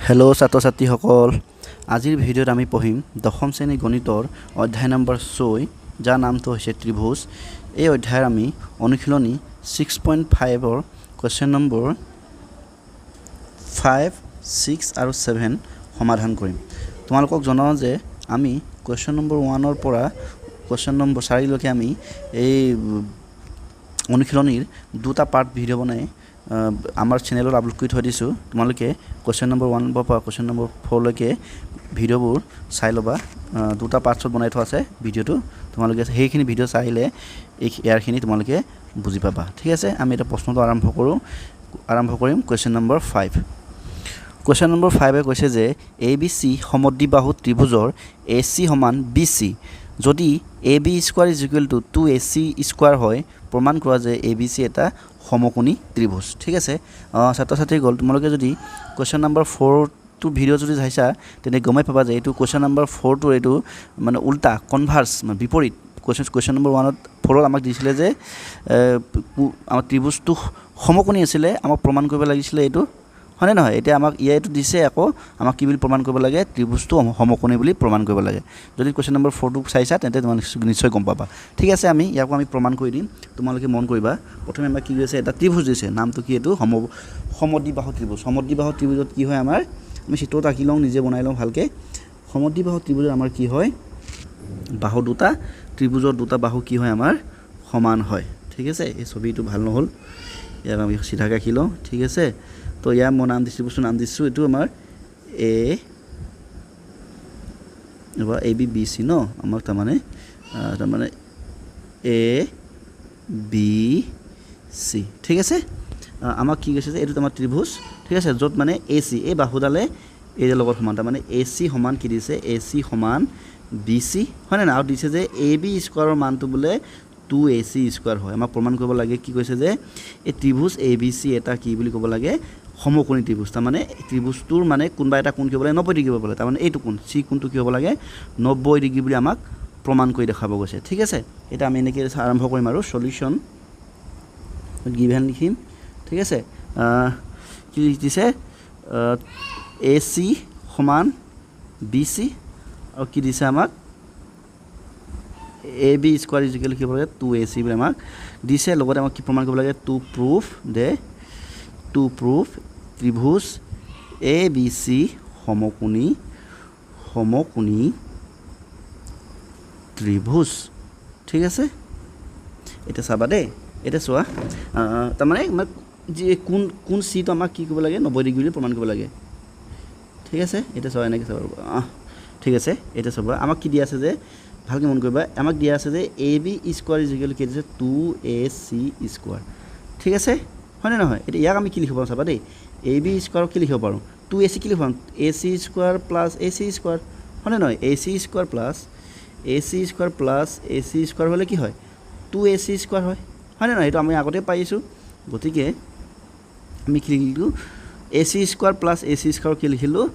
Hello' ছাত্ৰ ছাত্ৰীসকল, আজিৰ ভিডিঅ'ত আমি পঢ়িম দশম শ্ৰেণী গণিতৰ অধ্যায় নম্বৰ 6 যাৰ নামটো হৈছে ত্ৰিভুজ। এই অধ্যায়ৰ আমি অনুশীলনী 6.5ৰ কুৱেশ্যন নম্বৰ 5, 6 আৰু 7 সমাধান কৰিম। তোমালোকক জনাওঁ যে আমি কুৱেশ্যন নম্বৰ 1ৰ পৰা কুৱেশ্যন নম্বৰ 4লৈকে আমি এই অনুশীলনীৰ দুটা পাৰ্ট ভিডিঅ' বনাই আমাৰ চেনেলত আপলোড কৰি থৈ দিছোঁ। তোমালোকে কুৱেশ্যন নম্বৰ 1 পৰা কুৱেশ্যন নম্বৰ 4লৈকে ভিডিঅ'বোৰ চাই ল'বা। দুটা পাৰ্টছত বনাই থোৱা আছে ভিডিঅ'টো, তোমালোকে সেইখিনি ভিডিঅ' চাইলে ইয়াৰখিনি তোমালোকে বুজি পাবা। ঠিক আছে, আমি এটা প্ৰশ্নটো আৰম্ভ কৰিম কুৱেশ্যন নম্বৰ 5। কুৱেশ্যন নম্বৰ 5এ কৈছে যে ABC সমদ্বিবাহু ত্ৰিভুজৰ AC সমান BC যদি AB square is equal two 2AC square হয়, প্ৰমাণ কৰা যে ABC এটা সমকোণী ত্ৰিভুজ। ঠিক আছে, ছাত্ৰ ছাত্ৰীসকল, তোমালোকে যদি কুৱেশ্যন নম্বৰ 4টো ভিডিঅ' যদি চাইছা তেন্তে গমেই পাবা যে এইটো কুৱেশ্যন নম্বৰ 4টোৰ এইটো মানে উল্টা কনভাৰ্চ মানে বিপৰীত। কুৱেশ্যন নম্বৰ 4ত আমাক দিছিলে যে আমাৰ ত্ৰিভুজটো সমকোণী আছিলে, আমাক প্ৰমাণ কৰিব লাগিছিলে এইটো, হয়নে নহয়? এতিয়া আমাক এইটো দিছে, আকৌ আমাক কি বুলি প্ৰমাণ কৰিব লাগে? ত্ৰিভুজটো সমকোণী বুলি প্ৰমাণ কৰিব লাগে। যদি কুৱেশ্যন নম্বৰ 4টো চাইছা তেন্তে তোমালোকে নিশ্চয় গম পাবা। ঠিক আছে, ইয়াকো আমি প্ৰমাণ কৰি দিম, তোমালোকে মন কৰিবা। প্ৰথমে আমাক কি কৈছে? এটা ত্ৰিভুজ দিছে, নামটো কি? এইটো সমদ্বিবাহু ত্ৰিভুজ। সমদ্বিবাহু ত্ৰিভুজত কি হয় আমাৰ? আমি চিত্ৰত আঁকি লওঁ, নিজে বনাই লওঁ ভালকৈ। সমদ্বিবাহু ত্ৰিভুজত আমাৰ কি হয়? বাহু দুটা, ত্ৰিভুজৰ দুটা বাহু কি হয়? আমাৰ সমান হয়। ঠিক আছে, এই ছবিটো ভাল নহ'ল, ইয়াক আমি চিধাকৈ আঁকি লওঁ। ঠিক আছে, তো ইয়াৰ মই নাম দিছোঁ এইটো আমাৰ ABC ন, আমাক তাৰমানে ABC। ঠিক আছে, আমাক কি কৈছে যে এইটো আমাৰ ত্ৰিভুজ। ঠিক আছে, য'ত মানে AC এই বাহুডালে এই লগত সমান, তাৰমানে AC সমান কি দিছে? AC সমান BC, হয়নে নাই? আৰু দিছে যে AB স্কোৱাৰৰ মানটো বোলে 2AC স্কোৱাৰ হয়। আমাক প্ৰমাণ কৰিব লাগে, কি কৈছে যে এই ত্ৰিভুজ ABC এটা কি বুলি ক'ব লাগে? সমকোণী ত্ৰিভুজ। তাৰমানে ত্ৰিভুজটোৰ মানে কোনোবা এটা কোণ কি হ'ব লাগে? 90 ডিগ্ৰী হ'ব লাগে। তাৰমানে এইটো কোণ C কোণটো কি হ'ব লাগে? 90 ডিগ্ৰী বুলি আমাক প্ৰমাণ কৰি দেখাব গৈছে। ঠিক আছে, এতিয়া আমি এনেকৈ আৰম্ভ কৰিম আৰু সলিউশ্যন গিভেন লিখিম। ঠিক আছে, কি দিছে? AC সমান BC আৰু কি দিছে আমাক? AB স্কোৱাৰ ইজ ইকুৱেল লিখিব লাগে 2AC বুলি আমাক দিছে। লগতে আমাক কি প্ৰমাণ কৰিব লাগে? টু প্ৰুফ ত্ৰিভুজ ABC সমকোণী ত্ৰিভুজ। ঠিক আছে, এতিয়া চাবা দেই, এতিয়া চোৱা, তাৰমানে যি কোন চিটো আমাক কি কৰিব লাগে? 90 ডিগ্ৰী বুলি প্ৰমাণ কৰিব লাগে। ঠিক আছে, এতিয়া চোৱা, এনেকৈ চাব। ঠিক আছে, এতিয়া চাবা, আমাক কি দিয়া আছে যে, ভালকৈ মন কৰিবা, আমাক দিয়া আছে যে AB স্কোৱাৰ ইজ ইকুৱেল কি দিছে? 2AC square. ঠিক আছে, হয়নে নহয়? এতিয়া ইয়াক আমি কি লিখিব পাৰোঁ? চাবা দেই, AB স্কোৱাৰক কি লিখিব পাৰোঁ? 2AC কি লিখিব পাৰোঁ? AC square plus AC square, হয়নে নহয়? AC square plus AC square হ'লে কি হয়? 2AC স্কোৱাৰ হয়, হয়নে নহয়? এইটো আমি আগতে পাইছোঁ। গতিকে আমি কি লিখিলোঁ? AC square plus AC square কি লিখিলোঁ?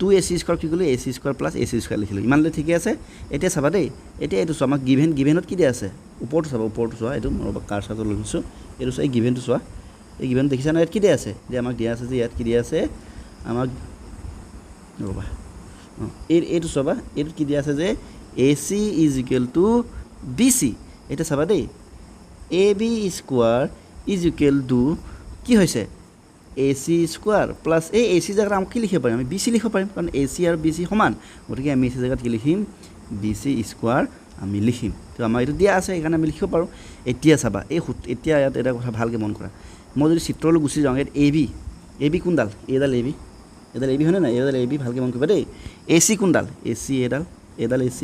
2AC স্কোৱাৰ কি কৰিলোঁ? AC square plus AC square লিখিলোঁ। ইমানলৈ ঠিকে আছে। এতিয়া চাবা দেই, এতিয়া এইটো চোৱা, আমাক গিভেনত কি দিয়া আছে? ওপৰটো চাবা, ওপৰটো চোৱা, এইটো মই কাৰ্চাৰটো লৈ লৈছোঁ, এইটো চোৱা, এই গিভেনটো চোৱা, এই গিভেন দেখিছা নহয়? ইয়াত কি দিয়া আছে? যে আমাক দিয়া আছে যে ইয়াত কি দিয়া আছে? আমাক ৰ'বা, এইটো চাবা, এইটোত কি দিয়া আছে যে AC is equal two BC। এতিয়া চাবা দেই, AB square is equal to কি হৈছে? AC স্কোৱাৰ প্লাছ এই AC জেগাত আমাক কি লিখিব পাৰিম? আমি BC লিখিব পাৰিম, কাৰণ AC আৰু BC সমান। গতিকে আমি AC জেগাত কি লিখিম? BC স্কোৱাৰ আমি লিখিম। তো আমাৰ এইটো দিয়া আছে, সেইকাৰণে আমি লিখিব পাৰোঁ। এতিয়া চাবা, এতিয়া ইয়াত এটা কথা ভালকৈ মন কৰা, মই যদি চিত্ৰলৈ গুচি যাওঁ, ইয়াত AB কোনডাল? এইডাল AB হয়নে নাই? এইডাল AB, ভালকৈ মন কৰিবা দেই। AC কোনডাল? এইডাল AC,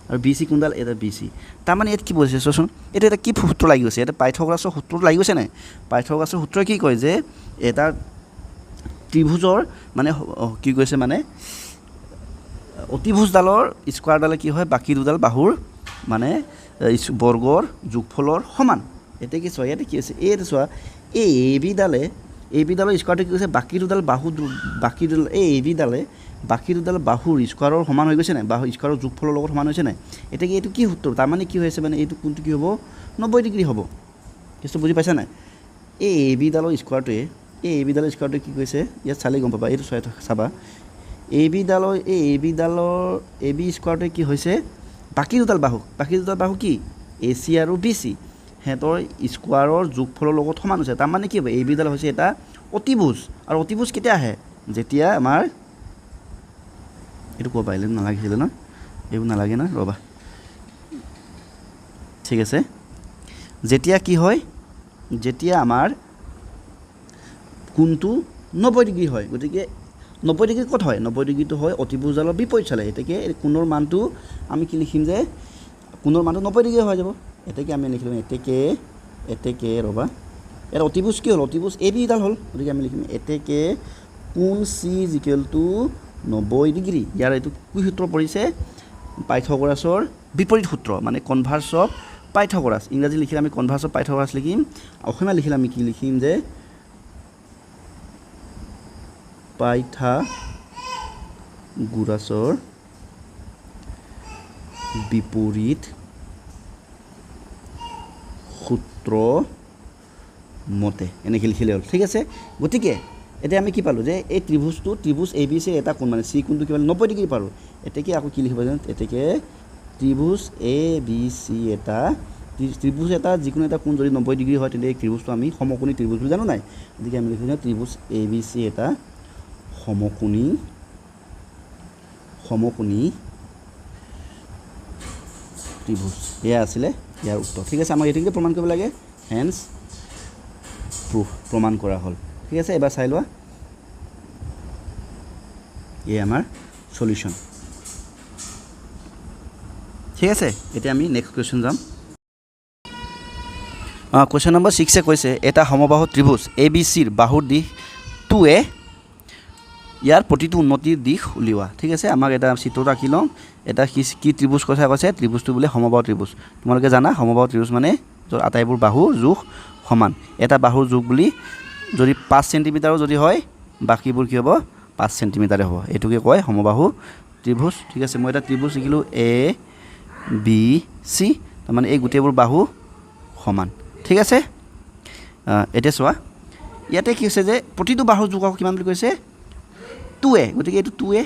আৰু BC কোনডাল? এইডাল BC। তাৰমানে ইয়াত কি বুজিছে চোৱাচোন, এইটো এটা কি সূত্ৰ লাগি গৈছে? এটা পাইথাগোৰাছৰ সূত্ৰটো লাগি গৈছে নাই? পাইথাগোৰাছৰ সূত্ৰই কি কয় যে এটা ত্ৰিভুজৰ মানে কি কৈছে, মানে অতিভুজডালৰ স্কোৱাৰডালে কি হয়? বাকী দুডাল বাহুৰ মানে বৰ্গৰ যোগফলৰ সমান। এতিয়া কি চোৱা, ইয়াতে কি হৈছে? এইটো চোৱা, এই AB ডালৰ স্কোৱাৰটো কি কৈছে? বাকী দুডাল বাকী দুডাল বাহুৰ স্কোৱাৰৰ সমান হৈ গৈছে নাই? স্কোৱাৰৰ যোগফলৰ লগত সমান হৈছে নাই? এতিয়া কি এইটো কি সূত্ৰ? তাৰমানে কি হৈছে, মানে এইটো কোনটো কি হ'ব? 90 ডিগ্ৰী হ'ব। কেছটো বুজি পাইছা নাই? এই AB ডালৰ স্কোৱাৰটোৱে এই এ বিডালৰ স্কোৱাৰটো কি কৈছে ইয়াত চালেই গম পাবা এইটো চাবা এ বিডালৰ এ বি স্কোৱাৰটোৱে কি হৈছে বাকী দুডাল বাহু কি এ চি আৰু বি চি সিহঁতৰ স্কোৱাৰৰ যোগফলৰ লগত সমান হৈছে তাৰমানে কি হ'ব এ বিডাল হৈছে এটা অতিভুজ আৰু অতিভুজ কেতিয়া আহে যেতিয়া আমাৰ এইটো ক'ব পাৰিলে নালাগিছিলে ন এইবোৰ নালাগে না ৰ'বা ঠিক আছে যেতিয়া কি হয় যেতিয়া আমাৰ কোণটো 90 ডিগ্ৰী হয় গতিকে 90 ডিগ্ৰী ক'ত হয় 90 ডিগ্ৰীটো হয় অতিভুজডালৰ বিপৰীত চালে এতেকে কোণৰ মানটো আমি কি লিখিম যে কোণৰ মানটো 90 ডিগ্ৰী হৈ যাব এতেকে আমি লিখিম এতেকে ৰ'বা এটা অতিভুজ কি হ'ল অতিভুজ এ বিডাল হ'ল গতিকে আমি লিখিম এতেকে কোণ চি ইকুৱেল টু 90 ডিগ্ৰী ইয়াৰ এইটো কি সূত্ৰ পৰিছে পাইথাগোৰাছৰ বিপৰীত সূত্ৰ মানে কনভাৰ্স অফ পাইথাগোৰাছ ইংৰাজী লিখিলে আমি কনভাৰ্স অফ পাইথাগোৰাছ লিখিম অসমীয়া লিখিলে আমি কি লিখিম যে পাইথাগোৰাছৰ বিপৰীত সূত্ৰ মতে এনেকৈ লিখিলে হ'ল ঠিক আছে গতিকে এতিয়া আমি কি পালোঁ যে এই ত্ৰিভুজ এ বি চিৰ এটা কোণ মানে চি কোণটো কিমান 90 ডিগ্ৰী পালোঁ এতেকে আকৌ কি লিখিব জানো এতেকে ত্ৰিভুজ এ বি চি এটা ত্ৰিভুজ এটা যিকোনো এটা কোণ যদি 90 ডিগ্ৰী হয় তেন্তে এই ত্ৰিভুজটো আমি সমকোণী ত্ৰিভুজ বুলি জানো নাই গতিকে আমি লিখিম ত্ৰিভুজ এ বি চি এটা সমকোণী ত্ৰিভুজ এয়া আছিলে ইয়াৰ উত্তৰ ঠিক আছে আমাক এইটোকে প্ৰমাণ কৰিব লাগে হেন্স প্ৰুফ প্ৰমাণ কৰা হ'ল ঠিক আছে এবাৰ চাই লোৱা এই আমাৰ সলিউশন ঠিক আছে এতিয়া আমি নেক্সট কোৱেশ্চন যাম কোৱেশ্চন নম্বৰ 6 কৈছে এটা সমবাহু ত্ৰিভুজ এ বি চিৰ বাহুৰ দিশ 2a ইয়াৰ প্ৰতিটো উন্নতিৰ দিশ উলিওৱা ঠিক আছে আমাক এটা চিত্ৰ আঁকি লওঁ এটা কি ত্ৰিভুজ কথা কৈছে ত্ৰিভুজটো বোলে সমবাহু ত্ৰিভুজ তোমালোকে জানা সমবাহু ত্ৰিভুজ মানে য'ত আটাইবোৰ বাহুৰ জোখ সমান এটা বাহুৰ জোখ বুলি যদি 5 সেন্টিমিটাৰো যদি হয় বাকিবোৰ কি হ'ব 5 সেন্টিমিটাৰে হ'ব এটোকে কয় সমবাহু ত্ৰিভুজ ঠিক আছে মই এটা ত্ৰিভুজ লিখিলোঁ এ বি চি তাৰমানে এই গোটেইবোৰ বাহু সমান ঠিক আছে এতিয়া চোৱা ইয়াতে কি হৈছে যে প্ৰতিটো বাহুৰ জোখ কিমান বুলি কৈছে 2a গতিকে এইটো 2a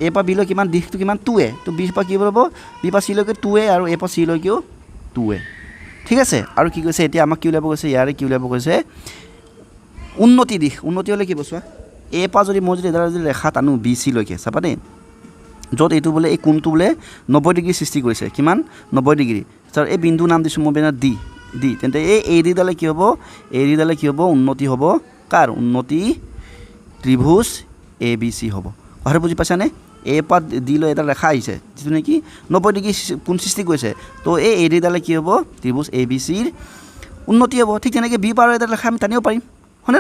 এ পৰা বিলৈ কিমান দিশটো কিমান 2a তো বি পৰা কি হ'ব বি পৰা চিলৈকে 2a আৰু এ পৰা চিলৈকেও 2a ঠিক আছে আৰু কি কৈছে এতিয়া আমাক কি উলিয়াব কৈছে ইয়াৰে কি উলিয়াব কৈছে উন্নতি দিশ উন্নতি হ'লে কি বচোৱা এ পৰা যদি মই যদি এটা যদি ৰেখা টানো বি চিলৈকে চাবা দেই য'ত এইটো বোলে এই কোণটো বোলে 90 ডিগ্ৰী সৃষ্টি কৰিছে কিমান 90 ডিগ্ৰী তাৰ এই বিন্দু নাম দিছোঁ মই বেনা ডি তেন্তে এই এডিডালে কি হ'ব উন্নতি হ'ব কাৰ উন্নতি ত্ৰিভুজ এ বি চি হ'ব কথাটো বুজি পাইছানে এ পৰা ডি লৈ এটা ৰেখা আহিছে যিটো নেকি 90 ডিগ্ৰী কোণ সৃষ্টি কৰিছে তো এই এডিডালে কি হ'ব ত্ৰিভুজ এ বি চিৰ উন্নতি হ'ব ঠিক তেনেকৈ বি পাৰৰ এটা ৰেখা আমি টানিব পাৰিম হয়নে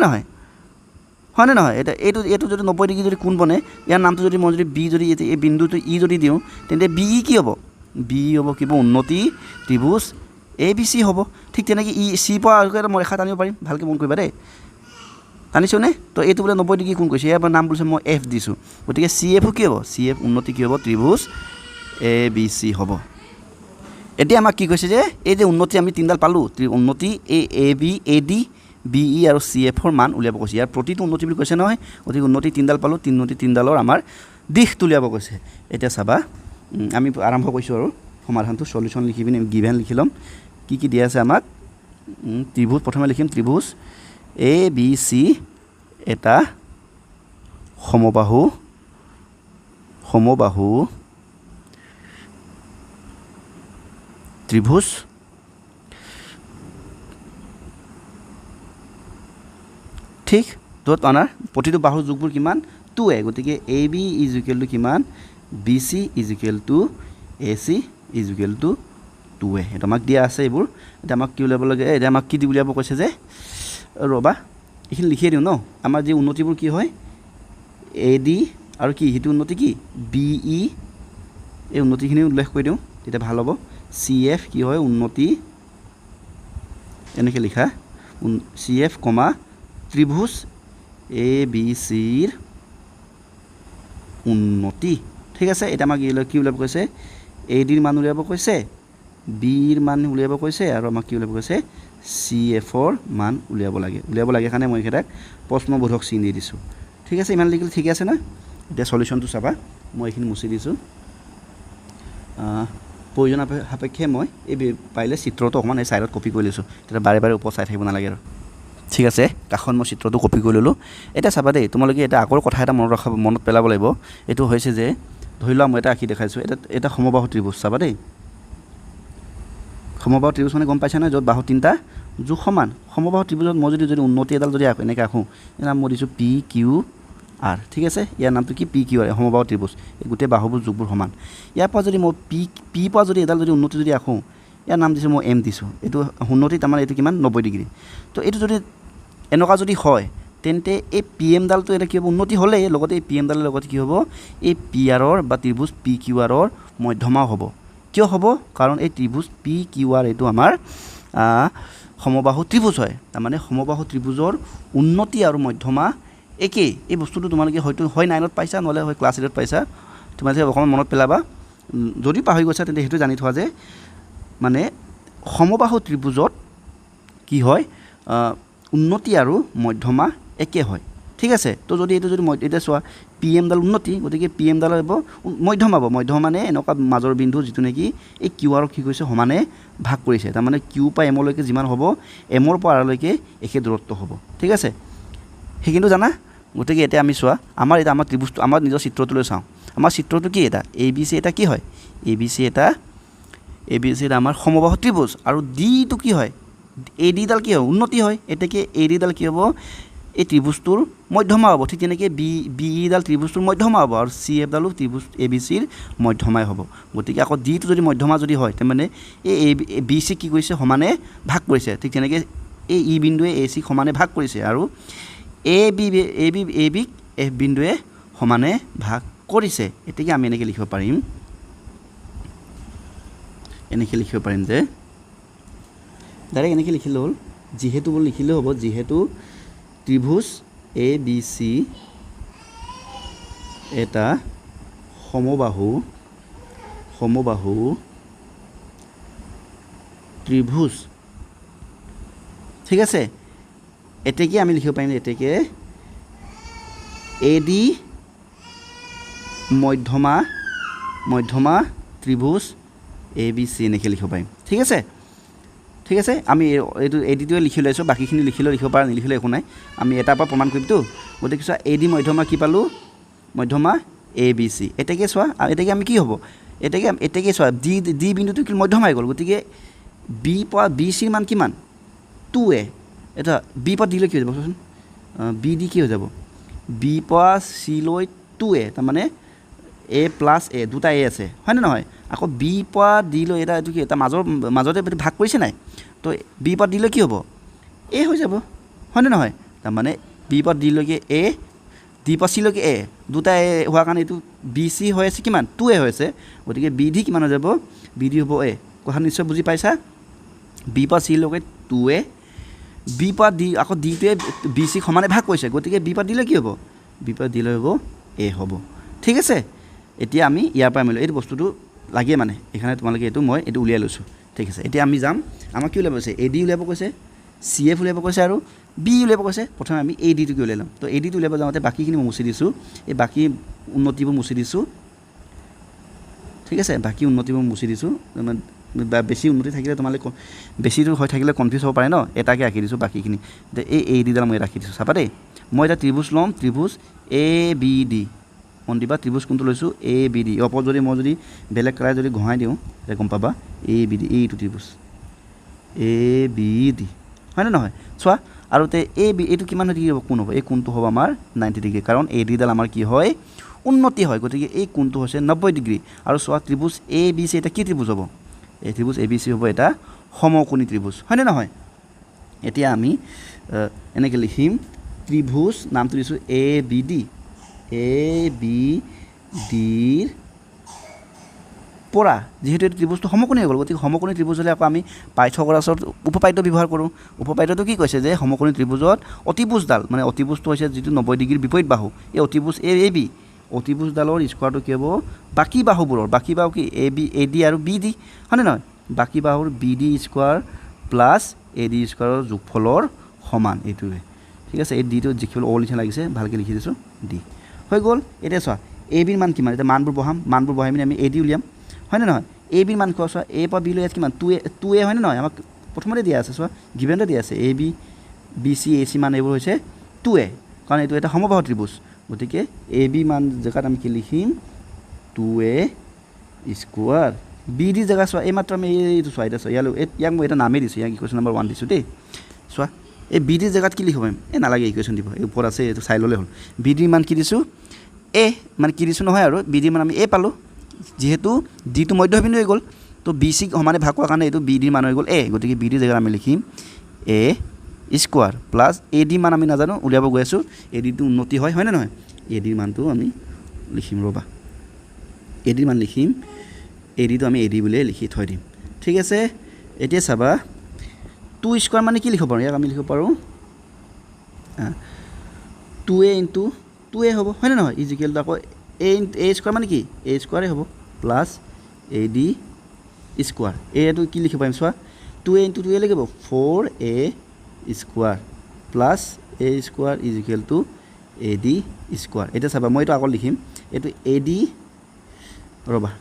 নহয় এটা এইটো যদি 90 ডিগ্ৰী যদি কোণ বনে ইয়াৰ নামটো যদি মই যদি বি যদি এই বিন্দুটো ই যদি দিওঁ তেন্তে বি ই কি হ'ব বি হ'ব কি হ'ব উন্নতি ত্ৰিভুজ এ বি চি হ'ব ঠিক তেনেকৈ ই চি পৰা আৰু এটা মই ৰেখা টানিব পাৰিম ভালকৈ মন কৰিবা দেই টানিছোঁনে তো এইটো বোলে 90 ডিগ্ৰী কোণ কৈছে ইয়াৰ নাম বুলিছে মই এফ দিছোঁ গতিকে চি এফো কি হ'ব চি এফ উন্নতি কি হ'ব ত্ৰিভুজ এ বি চি হ'ব এতিয়া আমাক কি কৈছে যে এই যে উন্নতি আমি তিনিডাল পালোঁ উন্নতি A B A D B E আৰু চি এফৰ মান উলিয়াব কৈছে ইয়াৰ প্ৰতিটো উন্নতি বুলি কৈছে নহয় গতিকে উন্নতি তিনিডাল পালোঁ তিনিডালৰ আমাৰ দিশটো উলিয়াব কৈছে এতিয়া চাবা আমি আৰম্ভ কৰিছোঁ আৰু সমাধানটো সলিউশ্যন লিখি পিনে গিভেন লিখি ল'ম কি দিয়া আছে আমাক ত্ৰিভুজ প্ৰথমে লিখিম ত্ৰিভুজ এ বি চি এটা সমবাহু ত্ৰিভুজ ঠিক য'ত আমাৰ প্ৰতিটো বাহুৰ জোখবোৰ কিমান 2a গতিকে A B is equal to কিমান B C is equal to A C is equal to 2a সেইটো আমাক দিয়া আছে এইবোৰ এতিয়া আমাক কি উলিয়াব লাগে এতিয়া আমাক কি দি উলিয়াব কৈছে যে ৰ'বা এইখিনি লিখিয়ে দিওঁ ন আমাৰ যি উন্নতিবোৰ কি হয় এ ডি আৰু কি সেইটো উন্নতি কি বি ই এই উন্নতিখিনি উল্লেখ কৰি দিওঁ তেতিয়া ভাল হ'ব চি এফ কি হয় উন্নতি এনেকৈ লিখা C F comma ত্ৰিভুজ A B চিৰ উন্নতি ঠিক আছে এতিয়া আমাক কি উলিয়াব কৈছে এ ডিৰ মান উলিয়াব কৈছে বিৰ মান উলিয়াব কৈছে আৰু আমাক কি উলিয়াব কৈছে CFৰ মান উলিয়াব লাগে কাৰণে মই এটাক প্ৰশ্নবোধক চিন দি দিছোঁ ঠিক আছে ইমান লিখিলে ঠিক আছে না এতিয়া সলিউশনটো চাবা মই এইখিনি মুছি দিছোঁ প্ৰয়োজন সাপেক্ষে মই এই পাৰিলে চিত্ৰটো অকমান এই সাইডত কপি কৰি লৈছোঁ তেতিয়া বাৰে বাৰে ওপৰ চাই থাকিব নালাগে আৰু ঠিক আছে কাখন মই চিত্ৰটো কপি কৰি ললোঁ এটা চাবা দেই তোমালোকে এটা আগৰ কথা এটা মনত পেলাব লাগিব এইটো হৈছে যে ধৰি লোৱা মই এটা আঁকি দেখাইছোঁ এটা সমবাহু ত্ৰিভুজ চাবা দেই সমবাহু ত্ৰিভুজ মানে গম পাইছা নহয় য'ত বাহু তিনিটা যোগ সমান সমবাহু ত্ৰিভুজত মই যদি উন্নতি এডাল যদি এনেকৈ আঁকো ইয়াৰ নাম মই দিছোঁ PQR ঠিক আছে ইয়াৰ নামটো কি PQR সমবাহু ত্ৰিভুজ এই গোটেই বাহুবোৰ যোগবোৰ সমান ইয়াৰ পৰা যদি মই P পৰা যদি এডাল যদি উন্নতি যদি আঁকো ইয়াৰ নাম দিছোঁ মই M দিছোঁ এইটো উন্নতি তাৰমানে এইটো কিমান 90 ডিগ্ৰী তো এইটো যদি এনেকুৱা যদি হয় তেন্তে এই PM ডালটো এটা কি হ'ব উন্নতি হ'লে লগতে এই PM ডালৰ লগতে কি হ'ব এই PRৰ বা ত্ৰিভুজ PQRৰ মধ্যমা হ'ব কিয় হ'ব কাৰণ এই ত্ৰিভুজ PQR এইটো আমাৰ সমবাহু ত্ৰিভুজ হয় তাৰমানে সমবাহু ত্ৰিভুজৰ উন্নতি আৰু মধ্যমা একেই এই বস্তুটো তোমালোকে হয়তো হয় 9ত পাইছা নহ'লে হয় ক্লাছ 8ত পাইছা তোমালোকে অকণমান মনত পেলাবা যদি পাহৰি গৈছা তেন্তে সেইটো জানি থোৱা যে মানে সমবাহু ত্ৰিভুজত কি হয় উন্নতি আৰু মধ্যমা একে হয় ঠিক আছে তো যদি এইটো যদি এতিয়া চোৱা PM ডাল উন্নতি গতিকে PM ডাল হ'ব মধ্যমা মানে এনেকুৱা মাজৰ বিন্দু যিটো নেকি এই QR কি কৰিছে সমানে ভাগ কৰিছে তাৰমানে Q পৰা M লৈকে যিমান হ'ব M ৰ পৰা R লৈকে একে দূৰত্ব হ'ব ঠিক আছে সেইখিনি জানা গতিকে এতিয়া আমি চোৱা আমাৰ ত্ৰিভুজটো আমাৰ নিজৰ চিত্ৰটোলৈ চাওঁ আমাৰ চিত্ৰটো কি এটা ABC এটা কি হয় ABC এটা আমাৰ সমবাহু ত্ৰিভুজ আৰু D টো কি হয় AD ডাল কি হয় উন্নতি হয় এতেকে AD ডাল কি হ'ব এই ত্ৰিভুজটোৰ মধ্যমা হ'ব ঠিক তেনেকৈ BE ডাল ত্ৰিভুজটোৰ মধ্যমা হ'ব আৰু CF ডালো ত্ৰিভুজ ABCৰ মধ্যমাই হ'ব গতিকে আকৌ D টো যদি মধ্যমা যদি হয় তাৰমানে এই BC কি কৰিছে সমানে ভাগ কৰিছে ঠিক তেনেকৈ এই E বিন্দুৱে AC সমানে ভাগ কৰিছে আৰু AB F বিন্দুৱে সমানে ভাগ কৰিছে এতেকে আমি এনেকৈ লিখিব পাৰিম যে ডাইৰেক্ট এনেকৈ লিখিলে হ'ল যিহেতু বুলি লিখিলে হ'ব যিহেতু ত্ৰিভুজ ABC এটা সমবাহু ত্ৰিভুজ ঠিক আছে এতেকে আমি লিখিব পাৰিম এতেকে AD মধ্যমা ত্ৰিভুজ ABC এনেকৈ লিখিব পাৰিম ঠিক আছে আমি এইটো ADটোৱে লিখি লৈছোঁ বাকীখিনি লিখিব পাৰা নিলিখিলে একো নাই আমি এটাৰ পৰা প্ৰমাণ কৰিমতো গতিকে চোৱা AD মধ্যমা কি পালোঁ মধ্যমা ABC এতেকে চোৱা এতেকে আমি কি হ'ব এতেকে চোৱা D বিন্দুটো কি মধ্যমা হৈ গ'ল গতিকে B পৰা BCৰ মান কিমান 2A এটা B পৰা D লৈ কি হৈ যাব চোৱাচোন BD কি হৈ যাব B পৰা C লৈ 2A তাৰমানে A প্লাছ A দুটা A আছে হয়নে নহয় আকৌ B পৰা D লৈ এটা এইটো কি এটা মাজতে ভাগ কৰিছে নাই তো B পৰা D লৈ কি হ'ব A হৈ যাব হয়নে নহয় তাৰমানে B পৰা D লৈকে A D পৰা C লৈকে A দুটা A হোৱাৰ কাৰণে এইটো BC হৈ আছে কিমান 2A হৈ আছে গতিকে BD কিমান হৈ যাব BD হ'ব A কথা নিশ্চয় বুজি পাইছা B পৰা C লৈকে 2A B পৰা D আকৌ Dটোৱে BC সমানে ভাগ কৰিছে গতিকে B পৰা D লৈ কি হ'ব B পৰা D লৈ হ'ব A হ'ব ঠিক আছে এতিয়া আমি ইয়াৰ পৰা মিলো এইটো বস্তুটো লাগে মানে এখানে তোমালোকে মই এইটো উলিয়াই লৈছোঁ ঠিক আছে এতিয়া আমি যাম আমাক কি উলিয়াব কৈছে AD উলিয়াব কৈছে CF উলিয়াব কৈছে আৰু B উলিয়াব কৈছে প্ৰথমে আমি AD টো উলিয়াই ল'ম তো AD টো উলিয়াব যাওঁতে বাকীখিনি মই মুছি দিছোঁ এই বাকী উন্নতিবোৰ মুছি দিছোঁ ঠিক আছে বাকী উন্নতিবোৰ মুছি দিছোঁ বেছি উন্নতি থাকিলে তোমালোকে বেছিটো হৈ থাকিলে কনফিউজ হ'ব পাৰে ন এটাকে আঁকি দিছোঁ বাকীখিনি এই AD ডাল মই ৰাখি দিছোঁ চাবা দেই মই এটা ত্ৰিভুজ ল'ম ত্ৰিভুজ ABD মন দিবা ত্ৰিভুজ কোনটো লৈছোঁ ABD ওপৰত যদি মই বেলেগ কালাৰ যদি ঘঁহাই দিওঁ তেতিয়া গম পাবা ABD এইটো ত্ৰিভুজ ABD হয়নে নহয় চোৱা আৰু এইটো কিমান ডিগ্ৰী হ'ব কোন হ'ব এই কোণটো হ'ব আমাৰ 90 ডিগ্ৰী কাৰণ AD ডাল আমাৰ কি হয় উন্নতি হয় গতিকে এই কোণটো হৈছে 90 ডিগ্ৰী আৰু চোৱা ত্ৰিভুজ ABC এটা কি ত্ৰিভুজ হ'ব এই ত্ৰিভুজ ABC হ'ব এটা সমকোণী ত্ৰিভুজ হয়নে নহয় এতিয়া আমি এনেকৈ লিখিম ত্ৰিভুজ নামটো দিছোঁ ABD ABDৰ পৰা যেহেতু এই ত্ৰিভুজটো সমকোণী হৈ গ'ল গতিকে সমকোণী ত্ৰিভুজ হ'লে আকৌ আমি পাইথাগোৰাছৰ উপপাদ্য ব্যৱহাৰ কৰোঁ উপপাদ্যটো কি কৈছে যে সমকোণী ত্ৰিভুজত অতিভুজডাল মানে অতিভুজটো হৈছে যিটো 90 ডিগ্ৰীৰ বিপৰীত বাহু এই অতিভুজ AB অতিভুজডালৰ স্কোৱাৰটো কি হ'ব বাকী বাহুবোৰৰ বাকী বাহু কি AD আৰু BD হয়নে নহয় বাকী বাহুৰ BD square plus A D স্কোৱাৰৰ যোগফলৰ সমান এইটোৱে ঠিক আছে এই ডিটো দেখিবলৈ অ' লিখা লাগিছে ভালকৈ লিখি দিছোঁ ডি হৈ গ'ল এতিয়া চোৱা এ বিৰ মান কিমান এতিয়া মানবোৰ বহাই পিনি আমি এ ডি উলিয়াম হয়নে নহয় এ বিৰ মান কোৱা চোৱা এ পৰা বি লৈ ইয়াত কিমান টু এ হয়নে নহয় আমাক প্ৰথমতে দিয়া আছে চোৱা গিভেনতে দিয়া আছে A B B C A C মান এইবোৰ হৈছে 2a কাৰণ এইটো এটা সমবাহু ত্ৰিভুজ গতিকে এ বি মান জেগাত আমি কি লিখিম 2a স্কোৱাৰ বি ডি জেগা চোৱা এইমাত্ৰ আমি এইটো চোৱা এতিয়া চোৱা ইয়াক মই এটা নামেই দিছোঁ ইয়াক ইকুৱেশ্যন নম্বৰ 1 দিছোঁ দেই চোৱা এই বি ডিৰ জেগাত কি লিখিব পাৰিম এই নালাগে ইকুৱেশ্যন দিব এই ওপৰত আছে এইটো চাই ল'লে হ'ল বি ডিৰ মান কি দিছোঁ এ মানে কি দিছোঁ নহয় আৰু বি ডিৰ মান আমি এ পালোঁ যিহেতু ডিটো মধ্যবিন্দু হৈ গ'ল তো বি চিক সমানে ভাগ কৰাৰ কাৰণে এইটো বি ডিৰ মান হৈ গ'ল এ গতিকে বি ডিৰ জেগাত আমি লিখিম এ স্কোৱাৰ প্লাছ এ ডি মান আমি নাজানো উলিয়াব গৈ আছোঁ এ ডিটো উন্নতি হয়নে নহয় এ ডিৰ মানটো আমি লিখিম ৰ'বা এ ডিৰ মান লিখিম এ ডিটো আমি এ ডি বুলিয়ে লিখি থৈ দিম ঠিক আছে এতিয়া চাবা 2 স্কোৱাৰ মানে কি লিখিব পাৰোঁ ইয়াক আমি লিখিব পাৰোঁ 2a ইনটু 2a হ'ব হয়নে নহয় ইজিকেলটো আকৌ এ স্কোৱাৰ মানে কি এ স্কোৱাৰে হ'ব প্লাছ এ ডি স্কোৱাৰ এইটো কি লিখিব পাৰিম চোৱা 2a ইনটু 2a লাগিব 4a square plus A square is equal to A D square এতিয়া চাবা মই এইটো আকৌ লিখিম এইটো এ ডি ৰ'বা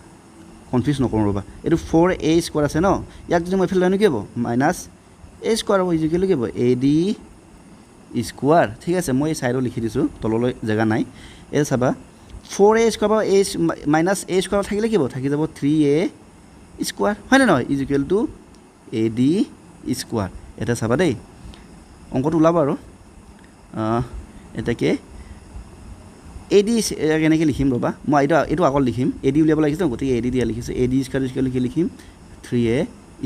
কনফিউজ নকৰোঁ ৰ'বা এইটো 4a স্কোৱাৰ আছে ন ইয়াক যদি মই এইফালে লৈ কি হ'ব মাইনাছ এ স্কোৱাৰ হ'ব ইজিকেল কি হ'ব এ ডি স্কোৱাৰ ঠিক আছে মই এই ছাইডত লিখি দিছোঁ তললৈ জেগা নাই এই চাবা 4a স্কোৱাৰ বা এ মাইনাছ এ স্কোৱাৰ থাকিলে কি হ'ব থাকি যাব 3a স্কোৱাৰ হয়নে নহয় is equal to A D square এতিয়া চাবা দেই অংকটো ওলাব আৰু এটাকে এ ডি কেনেকৈ লিখিম ৰ'বা মই এইটো আগত লিখিম এ ডি উলিয়াব লাগিছে গতিকে এ ডি দিয়া লিখিছোঁ এ ডি স্কোৱাৰ কি লিখিম 3a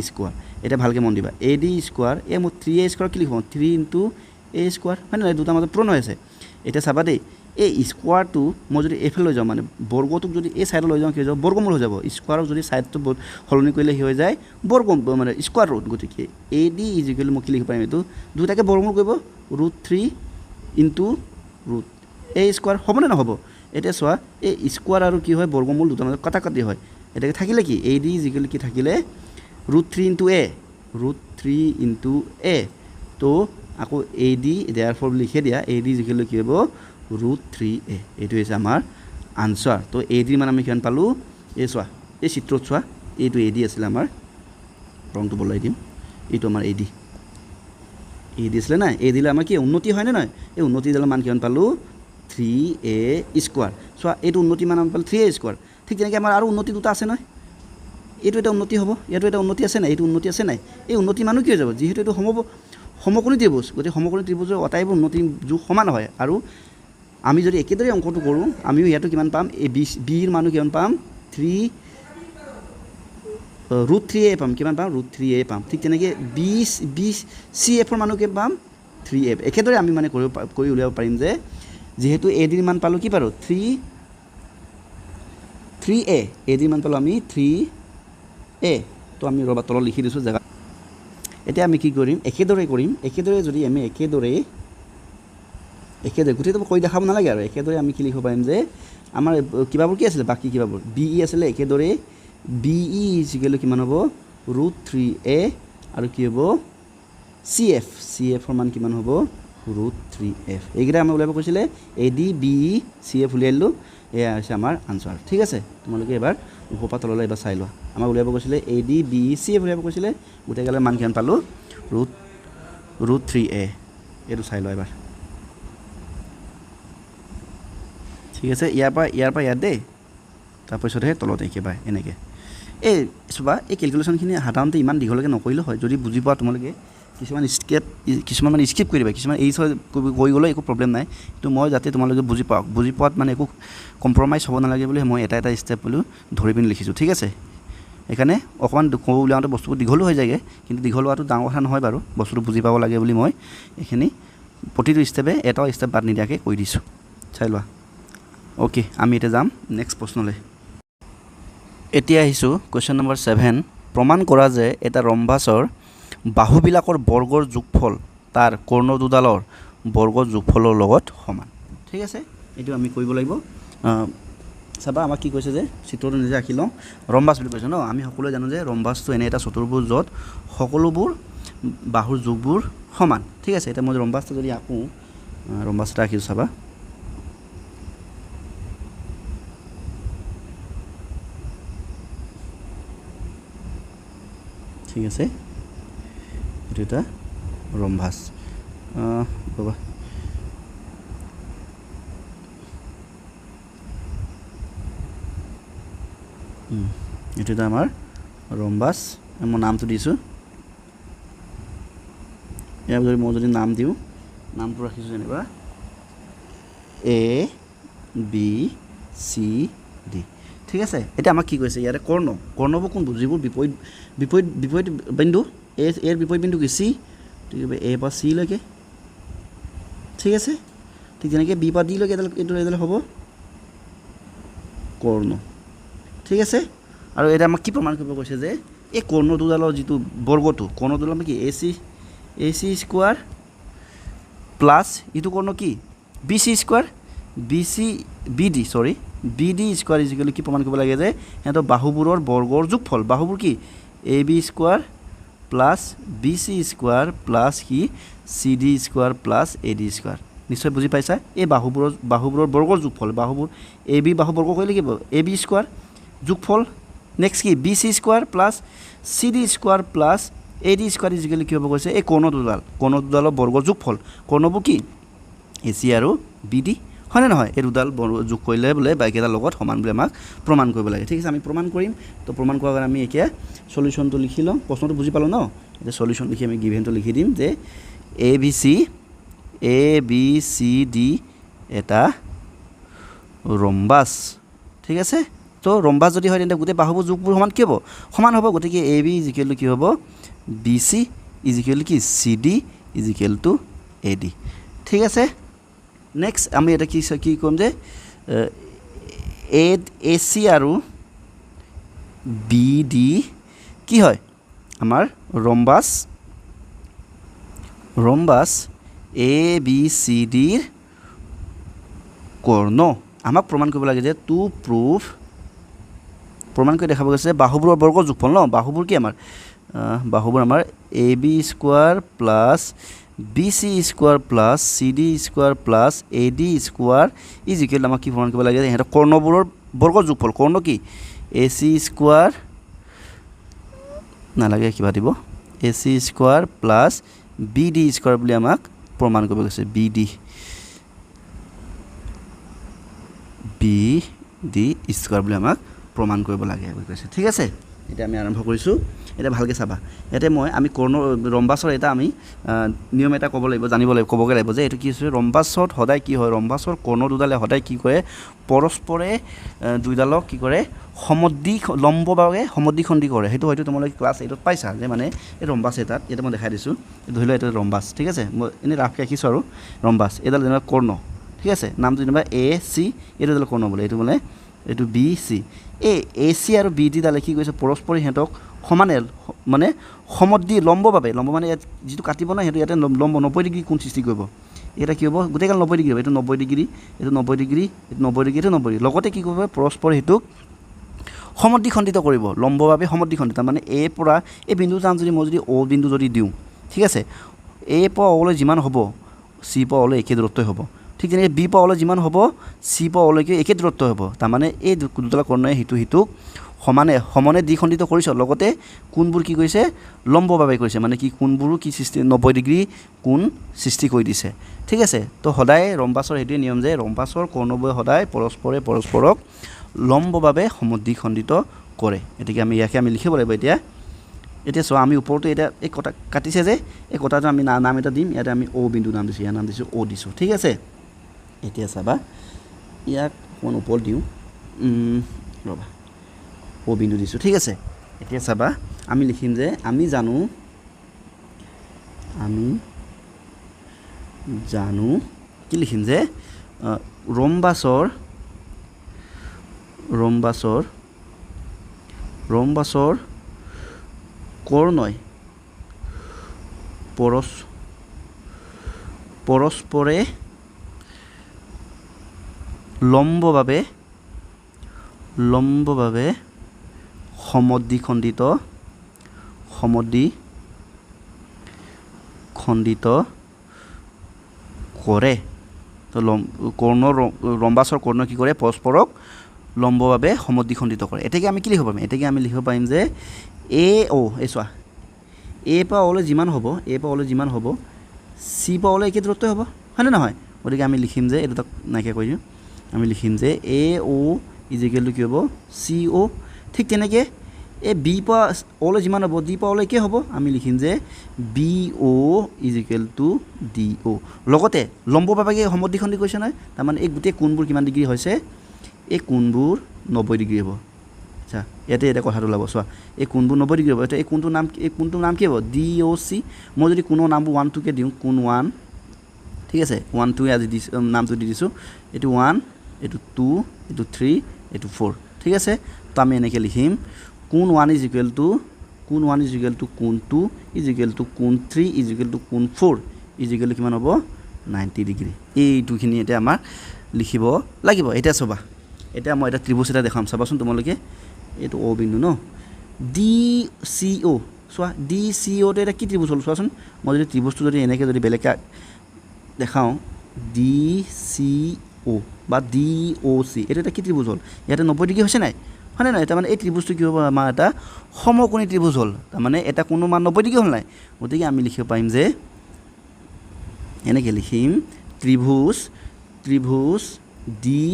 স্কোৱাৰ এতিয়া ভালকৈ মন দিবা এ ডি স্কোৱাৰ এই মোৰ 3a স্কোৱাৰ কি লিখিম 3 ইনটু এ স্কোৱাৰ হয় নহয় দুটাৰ মাজত পূৰণ হৈ আছে এতিয়া চাবা দেই এই স্কোৱাৰটো মই যদি এইফালে লৈ যাওঁ মানে বৰ্গটোক যদি এই ছাইডত লৈ যাওঁ কি হৈ যাব বৰ্গমূল হৈ যাব স্কোৱাৰক যদি ছাইডটো সলনি কৰিলে কি হৈ যায় মানে স্কোৱাৰ ৰুট গতিকে এ ডি ইজিকেল মই কি লিখিব পাৰিম এইটো দুটাকে বৰ্গমূল কৰিব √3 ইনটু ৰুট এ স্কোৱাৰ হ'বনে নহ'ব এতিয়া চোৱা এই স্কোৱাৰ আৰু কি হয় বৰ্গমূল দুটাৰ মাজত কাটাকাটি হয় এতিয়াকে থাকিলে কি এ ডি ইজিকেল কি থাকিলে √3 ইনটু এ √3 ইনটু এ তো আকৌ এ ডি দেয়াৰ ফৰ লিখি দিয়া এ ডি ইজিকেল কি হ'ব √3a এইটো হৈছে আমাৰ আনচাৰ তো এ ডিৰ মান আমি কিমান পালোঁ এই চোৱা এই চিত্ৰত চোৱা এইটো এ ডি আছিলে আমাৰ ৰংটো বলাই দিম এইটো আমাৰ এ ডি আছিলে নাই এ দিলে আমাৰ কি উন্নতি হয়নে নহয় এই উন্নতি দিলে মান কিমান পালোঁ 3a স্কোৱাৰ চোৱা এইটো উন্নতি মান আমি পালোঁ 3a স্কোৱাৰ ঠিক তেনেকৈ আমাৰ আৰু উন্নতি দুটা আছে নহয় এইটো এটা উন্নতি হ'ব ইয়াতো এটা উন্নতি আছে নাই এইটো উন্নতি আছে নাই এই উন্নতি মানো কি হৈ যাব যিহেতু এইটো সমকোণী ত্ৰিভুজ গতিকে সমকোণী ত্ৰিভুজৰ আটাইবোৰ উন্নতি যোগ সমান হয় আৰু আমি যদি একেদৰে অংকটো কৰোঁ আমিও ইয়াতো কিমান পাম এই বিৰ মানো কিমান পাম √3a পাম কিমান পাম √3a পাম ঠিক তেনেকৈ বি চি এফৰ মানো কিমান পাম 3f একেদৰে আমি মানে কৰি উলিয়াব পাৰিম যে যিহেতু এ ডিৰ মান পালোঁ কি পাৰোঁ 3a এ ডিৰ মান পালোঁ আমি 3a তো আমি ৰ'বা তলত লিখি দিছোঁ জেগা এতিয়া আমি কি কৰিম একেদৰে যদি আমি একেদৰে গোটেইটো কৈ দেখাব নালাগে আৰু একেদৰে আমি কি লিখিব পাৰিম যে আমাৰ কিবাবোৰ কি আছিলে বাকী কিবাবোৰ বি ই আছিলে একেদৰে বি ই ইজিকেল কিমান হ'ব √3a আৰু কি হ'ব চি এফৰ মান কিমান হ'ব √3f এইকেইটা আমি উলিয়াব কৈছিলে A D B E C F উলিয়াই দিলোঁ এয়া হৈছে আমাৰ আনচাৰ ঠিক আছে তোমালোকে এবাৰ ওপৰৰ পৰা তললৈ এবাৰ চাই লোৱা আমাক উলিয়াব কৈছিলে A D B E C F উলিয়াব কৈছিলে গোটেইগালে মান কিমান পালোঁ √3a এইটো চাই লোৱা এবাৰ ঠিক আছে ইয়াৰ পৰা ইয়াত দেই তাৰপিছতহে তলত একেবাৰে এনেকৈ এই চোৱা এই কেলকুলেশ্যনখিনি সাধাৰণতে ইমান দীঘলৈকে নকৰিলেও হয় যদি বুজি পোৱা তোমালোকে কিছুমান মানে স্কিপ কৰি দিবা কিছুমান এই কৰি গ'লে একো প্ৰব্লেম নাই কিন্তু মই যাতে তোমালোকে বুজি পোৱাত মানে একো কম্প্ৰমাইজ হ'ব নালাগে বুলি মই এটা ষ্টেপ বুলি ধৰি পিনি লিখিছোঁ ঠিক আছে সেইকাৰণে অকণমান উলিয়াওঁতে বস্তুবোৰ দীঘলো হৈ যায়গৈ কিন্তু দীঘল হোৱাটো ডাঙৰ কথা নহয় বাৰু বস্তুটো বুজি পাব লাগে বুলি মই এইখিনি প্ৰতিটো ষ্টেপে এটা ষ্টেপ বাদ নিদিয়াকৈ কৈ দিছোঁ চাই লোৱা অ'কে আমি এতিয়া যাম নেক্সট প্ৰশ্নলৈ এতিয়া আহিছোঁ কুৱেশ্যন নম্বৰ 7 প্ৰমাণ কৰা যে এটা ৰম্বাছৰ বাহুবিলাকৰ বৰ্গৰ যোগফল তাৰ কৰ্ণ দুডালৰ বৰ্গৰ যোগফলৰ লগত সমান ঠিক আছে এইটো আমি কৰিব লাগিব চাবা আমাক কি কৈছে যে চিত্ৰটো নিজে আঁকি লওঁ ৰম্বাছ বুলি কৈছে ন আমি সকলোৱে জানো যে ৰম্বাছটো এনে এটা চতুৰ্ভুজ য'ত সকলোবোৰ বাহুৰ যোগবোৰ সমান ঠিক আছে এটা মই ৰম্বাসটা যদি আকো ৰম্বাসটা আঁকিছো চাবা ঠিক আছে এটো এটা ৰম্বাস বাবা এটো এটা আমাৰ ৰম্বাস মই নামটো দিছো ইয়াৰ যদি মই যদি নাম দিও নামটো ৰাখিছো যেনিবা এ বি সি ডি ঠিক আছে এটা আমাক কি কৈছে ইয়াৰে কৰ্ণবোৰ কোনবোৰ যিবোৰ বিপৰীত বিন্দু এৰ বিপৰীত বিন্দু কি সি ঠিক আছে এ পৰা সি লৈকে ঠিক আছে ঠিক যেনেকৈ বি পৰা ডি লৈকে এইটো হ'ব কৰ্ণ ঠিক আছে আৰু এটা আমাক কি প্ৰমাণ কৰিব কৈছে যে এই কৰ্ণ দুডালৰ যিটো বৰ্গটো কৰ্ণ দুডাল কি এ চি স্কোৱাৰ প্লাছ ইটো কৰ্ণ কি B C square B D square easily কি প্ৰমাণ কৰিব লাগে যে সিহঁতৰ বাহুবোৰৰ বৰ্গৰ যোগফল বাহুবোৰ কি A B square plus B C square plus কি C D square plus A D square নিশ্চয় বুজি পাইছা এই বাহুবোৰৰ বৰ্গৰ যোগফল বাহুবোৰ এ বি বাহু বৰ্গ কৰিলে কি এ বি স্কোৱাৰ যোগফল নেক্সট কি B C square plus C D square plus A D square easily কি হ'ব কৈছে এই কৰ্ণ দুডালৰ বৰ্গৰ যোগফল কৰ্ণবোৰ কি এ চি আৰু বি ডি হয়নে নহয় এই দুডাল যোগ কৰিলে বোলে বাইকেইটাৰ লগত সমান বুলি আমাক প্ৰমাণ কৰিব লাগে ঠিক আছে আমি প্ৰমাণ কৰিম তো প্ৰমাণ কৰাৰ কাৰণে আমি এতিয়া সলিউশ্যনটো লিখি লওঁ প্ৰশ্নটো বুজি পালোঁ ন এতিয়া সলিউশ্যন লিখি আমি গিভেনটো লিখি দিম যে এ বি চি ডি এটা ৰম্বাস ঠিক আছে তো ৰম্বাস যদি হয় তেন্তে গোটেই বাহুবোৰ যোগবোৰ সমান হ'ব গতিকে এ বি ইজিকেল টু কি হ'ব বি চি ইজিকেল কি C D is equal to A D ঠিক আছে নেক্সট আমি এটা কি ক'ম যে এ চি আৰু বি ডি কি হয় আমাৰ ৰম্বাস এ বি চি ডিৰ কৰ্ণ আমাক প্ৰমাণ কৰিব লাগে যে টু প্ৰুভ প্ৰমাণ কৰি দেখাব গৈছে বাহুবোৰৰ বৰ্গৰ যোগফল ন বাহুবোৰ কি বাহুবোৰ আমাৰ A B square plus B C square plus C D square plus A D square easily আমাক কি প্ৰমাণ কৰিব লাগে যে সিহঁতৰ কৰ্ণবোৰৰ বৰ্গৰ যোগফল কৰ্ণ কি এ চি স্কোৱাৰ নালাগে কিবা দিব A C square plus B D square বুলি আমাক প্ৰমাণ কৰিব গৈছে বি ডি স্কোৱাৰ বুলি আমাক প্ৰমাণ কৰিব লাগে বুলি কৈছে ঠিক আছে এতিয়া আমি আৰম্ভ কৰিছোঁ এটা ভালকৈ চাবা ইয়াতে আমি ৰম্বাসৰ এটা আমি নিয়ম এটা ক'বগৈ লাগিব যে এইটো কি হৈছে ৰম্বাসত সদায় কি হয় ৰম্বাসৰ কৰ্ণ দুডালে সদায় কি কৰে পৰস্পৰে দুইডালক কি কৰে লম্বভাৱে সমদ্বিখণ্ডি কৰে সেইটো হয়তো তোমালোকে ক্লাছ 8ত পাইছা যে মানে এই ৰম্বাস এটাত ইয়াতে মই দেখাই দিছোঁ ধৰি লোৱা এইটো ৰম্বাস ঠিক আছে মই এনেই ৰাফকৈ ৰাখিছোঁ আৰু ৰম্বাস এইডাল যেনিবা কৰ্ণ ঠিক আছে নামটো যেনিবা এ চি এইটো এডাল কৰ্ণ বোলে এইটো বি চি এ চি আৰু বি ডি ডালে কি কৰিছে পৰস্পৰে সিহঁতক সমানে মানে লম্বভাৱে মানে ইয়াত যিটো কাটিব না সেইটো ইয়াতে লম্ব 90 ডিগ্ৰী কোণ সৃষ্টি কৰিব এটা কি হ'ব গোটেইকাল 90 ডিগ্ৰী হ'ব এইটো 90 ডিগ্ৰী এইটো 90 ডিগ্ৰী এইটো 90 ডিগ্ৰী এইটো 90 ডিগ্ৰী লগতে কি কৰিব পৰস্পৰে সেইটোক সমদ্বিখণ্ডিত কৰিব লম্বভাৱে সমদ্বিখণ্ডিত মানে এ পৰা এই বিন্দুৰ নাম যদি মই যদি অ বিন্দু যদি দিওঁ ঠিক আছে এ পৰা অলৈ যিমান হ'ব চি পৰা অলৈ একে দূৰত্বই হ'ব ঠিক তেনেকৈ বি পৰা অলৈ যিমান হ'ব চি পৰা অলৈকে একে দূৰত্ব হ'ব তাৰমানে এই দুটা কৰ্ণই সিটোক সমানে দ্বিখণ্ডিত কৰিছে লগতে কোণবোৰ কি কৰিছে লম্বভাৱে কৰিছে মানে কি কোণবোৰো কি সৃষ্টি 90 ডিগ্ৰী কোণ সৃষ্টি কৰি দিছে ঠিক আছে তো সদায় ৰম্বাসৰ সেইটোৱে নিয়ম যে ৰম্বাসৰ কৰ্ণবোৰে সদায় পৰস্পৰক লম্বভাৱে সমদ্বিখণ্ডিত কৰে এতিকে ইয়াকে আমি লিখিব লাগিব এতিয়া চোৱা আমি ওপৰতে এতিয়া এই কটা কাটিছে যে এই কটাটো আমি নাম এটা দিম ইয়াতে আমি অ বিন্দু নাম দিছোঁ ইয়াৰ নাম দিছোঁ অ দিছোঁ ঠিক আছে এতিয়া চাবা ইয়াক অকণ ওপৰত দিওঁ ৰ'বা অ বিন্দু দিছোঁ ঠিক আছে এতিয়া চাবা আমি লিখিম যে আমি জানো কি লিখিম যে ৰম্বাসৰ কৰ্ণই পৰস্পৰে লম্বভাৱে সমদ্বিখণ্ডিত সমদ্বিখণ্ডিত কৰে তো ৰম্বাছৰ কৰ্ণ কি কৰে পৰস্পৰক লম্বভাৱে সমদ্বিখণ্ডিত কৰে এটাকে আমি কি লিখিব পাৰিম এটাকে আমি লিখিব পাৰিম যে এ ও এই চোৱা এ পৰা অলৈ যিমান হ'ব চি পৰা অলৈ একে দূৰত্বই হ'ব হয়নে নহয় গতিকে আমি লিখিম যে এইটো তাক নাইকিয়া কৰি দিওঁ আমি লিখিম যে এ ও ইজিকেলটো কি হ'ব চি ও ঠিক তেনেকৈ এই বি পৰা অলৈ যিমান হ'ব ডি পৰা অলৈ একে হ'ব আমি লিখিম যে বি অ' ইজিকেল টু ডি অ' লগতে লম্বভাৱে সমদ্বিখণ্ডিত কৰিছে নহয় তাৰমানে এই গোটেই কোণবোৰ কিমান ডিগ্ৰী হৈছে এই কোণবোৰ 90 ডিগ্ৰী হ'ব আচ্ছা ইয়াতে এটা কথাটো ওলাব চোৱা এই কোণবোৰ 90 ডিগ্ৰী হ'ব এই কোণটোৰ নাম কি হ'ব ডি অ' চি মই যদি কোণৰ নামবোৰ 1 2কে দিওঁ কোণ 1 ঠিক আছে 1 2 আজি নামটো দি দিছোঁ এইটো 1 এইটো 2 এইটো 3 এইটো 4 ঠিক আছে তো আমি এনেকৈ লিখিম কোণ 1 ইজ ইকুৱেল টু কোণ 1 ইজ ইকুৱেল টু কোণ 2 ইজ ইকুৱেল টু কোণ 3 ইজ ইকুৱেল টু কোণ 4 ইজ ইকুৱেল টু কিমান হ'ব 90 ডিগ্ৰী এইটোখিনি এতিয়া আমাৰ লিখিব লাগিব এতিয়া চাবা এতিয়া মই এটা ত্ৰিভুজ এটা দেখাম চাবাচোন তোমালোকে এইটো অ বিন্দু ন ডি চি অ' চোৱা ডি চি অ'টো এটা কি ত্ৰিভুজ হ'ল চোৱাচোন মই যদি ত্ৰিভুজটো যদি এনেকৈ যদি বেলেগকৈ দেখাওঁ ডি চি অ' বা ডি অ' চি এইটো এটা কি ত্ৰিভুজ হ'ল ইয়াতে 90 ডিগ্ৰী হৈছে নাই হয়নে নহয় তাৰমানে এই ত্ৰিভুজটো কি হ'ব আমাৰ এটা সমকোণী ত্ৰিভুজ হ'ল তাৰমানে এটা কোনো মান 90 ডিগ্ৰী হ'ল নাই গতিকে আমি লিখিব পাৰিম যে এনেকৈ লিখিম ত্ৰিভুজ ডি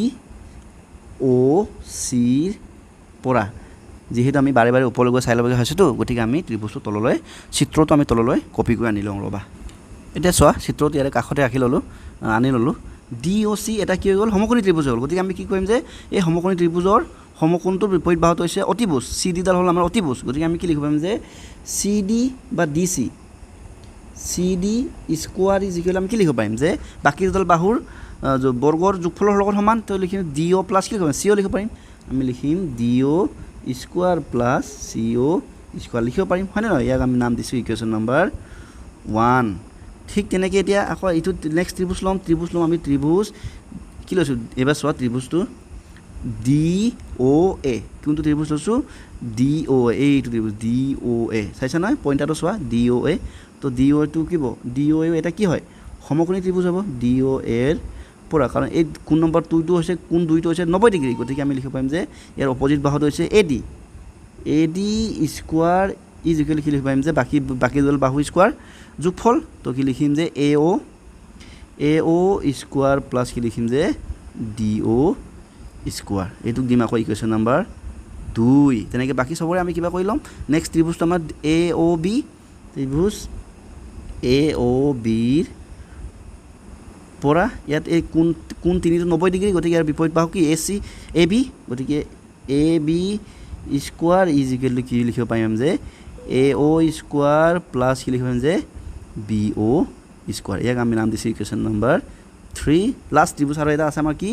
অ' চিৰ পৰা যিহেতু আমি বাৰে বাৰে ওপৰলৈ গৈ চাই ল'বগৈ হৈছেতো গতিকে আমি ত্ৰিভুজটো তললৈ চিত্ৰটো আমি তললৈ কপি কৰি আনি লওঁ ৰ'বা এতিয়া চোৱা চিত্ৰটো ইয়াৰে কাষতে আনি ল'লোঁ ডি অ' চি এটা কি হৈ গ'ল সমকোণী ত্ৰিভুজ হ'ল গতিকে আমি কি কৰিম যে এই সমকোণী ত্ৰিভুজৰ সমকোণটোৰ বিপৰীত বাহুটো হৈছে অতিভুজ চি ডিডাল হ'ল আমাৰ অতিভুজ গতিকে আমি কি লিখিব পাৰিম যে চি ডি বা D C square is equal আমি কি লিখিব পাৰিম যে বাকী দুডাল বাহুৰ বৰ্গৰ যোগফলৰ লগত সমান তো লিখিম ডি অ' প্লাছ কি লিখিব পাৰিম চি অ' লিখিব পাৰিম আমি লিখিম D O' square plus C O' square লিখিব পাৰিম হয়নে নহয় ইয়াক আমি নাম দিছোঁ ইকুৱেশ্যন নম্বৰ 1 ঠিক তেনেকৈ এতিয়া আকৌ এইটো নেক্সট ত্ৰিভুজ ল'ম আমি ত্ৰিভুজ কি লৈছোঁ এইবাৰ চোৱা ত্ৰিভুজটো ডি অ' এ কোনটো ত্ৰিভুজ লৈছোঁ ডি অ' এ এইটো ত্ৰিভুজ ডি অ' এ চাইছা নহয় পইণ্টাৰটো চোৱা ডি অ' এ তো ডি অ' এটো কি হ'ব ডি অ' এ এটা কি হয় সমকোণী ত্ৰিভুজ হ'ব ডি অ' এৰ পৰা কাৰণ এই কোণ নম্বৰ 2টো হৈছে কোণ 2টো হৈছে 90 ডিগ্ৰী গতিকে আমি লিখিব পাৰিম যে ইয়াৰ অপজিট বাহুটো হৈছে এ ডি স্কোৱাৰ ইজ ইকুৱেল কি লিখিব পাৰিম যে বাকী দুডাল বাহু স্কোৱাৰ যোগফল তো কি লিখিম যে এ অ' স্কোৱাৰ প্লাছ কি লিখিম যে ডি অ' স্কোৱাৰ এইটোক দিম আকৌ ইকুৱেশ্যন নম্বৰ 2 তেনেকৈ বাকী চবৰে আমি কিবা কৰি ল'ম নেক্সট ত্ৰিভুজটো আমাৰ এ অ' বি ত্ৰিভুজ এ অ' বিৰ পৰা ইয়াত এই কোণ 3টো 90 ডিগ্ৰী গতিকে ইয়াৰ বিপৰীত বাহু কি এ বি গতিকে A B square is equal to কি লিখিব পাৰিম যে এ অ' স্কোৱাৰ প্লাছ কি লিখিব পাৰিম যে বি অ' স্কোৱাৰ ইয়াক আমি নাম দিছোঁ ইকুৱেশ্যন নম্বৰ 3 লাষ্ট ত্ৰিভুজ আৰু এটা আছে আমাৰ কি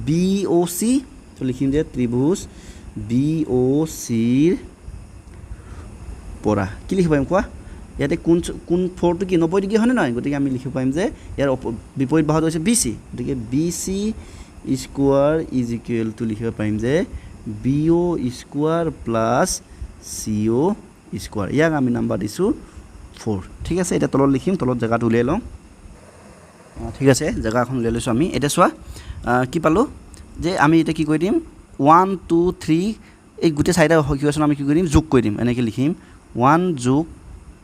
বি অ' চি তো লিখিম যে ত্ৰিভুজ বি অ' চিৰ পৰা কি লিখিব পাৰিম কোৱা ইয়াতে কোণ 4টো কি 90 ডিগ্ৰী হয়নে নহয় গতিকে আমি লিখিব পাৰিম যে ইয়াৰ বিপৰীত বাহুটো হৈছে বি চি গতিকে B C square is equal to লিখিব পাৰিম যে B O' square plus C O' square ইয়াক আমি নাম্বাৰ দিছোঁ 4 ঠিক আছে এতিয়া তলত লিখিম তলত জেগাটো উলিয়াই লওঁ ঠিক আছে জেগা এখন উলিয়াই লৈছোঁ আমি এতিয়া চোৱা কি পালোঁ যে আমি এতিয়া কি কৰি দিম 1 2 3 এই গোটেই চাৰিটা ইকুৱেশ্যন আমি কি কৰি দিম যোগ কৰি দিম এনেকৈ লিখিম 1 যোগ